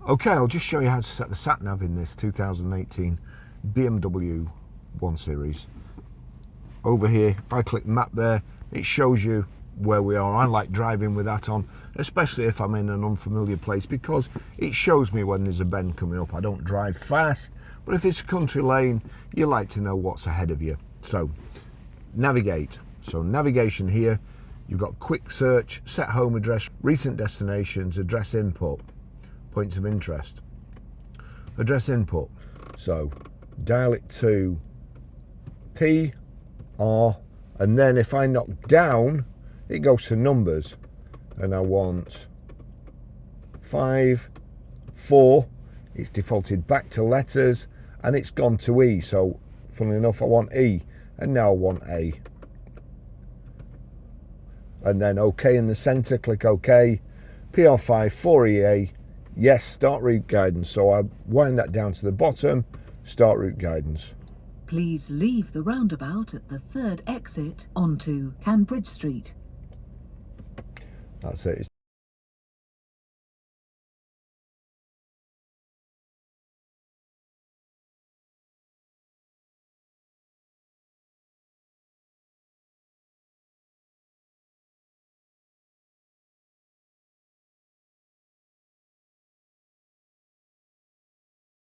Okay, I'll just show you how to set the sat nav in this 2018 BMW 1 Series. Over here, if I click map there, it shows you where we are. I like driving with that on, especially if I'm in an unfamiliar place, because it shows me when there's a bend coming up. I don't drive fast, but if it's a country lane, you like to know what's ahead of you. So navigate. So navigation here, you've got quick search, set home address, recent destinations, address input, points of interest, address input. So dial it to P, R, and then if I knock down, it goes to numbers, and I want 5, 4, it's defaulted back to letters, and it's gone to E. So funnily enough, I want E, and now I want A. And then OK in the center, click OK, PR5, 4EA, yes, start route guidance. So I wind that down to the bottom, start route guidance. Please leave the roundabout at the third exit onto Cambridge Street. That's it.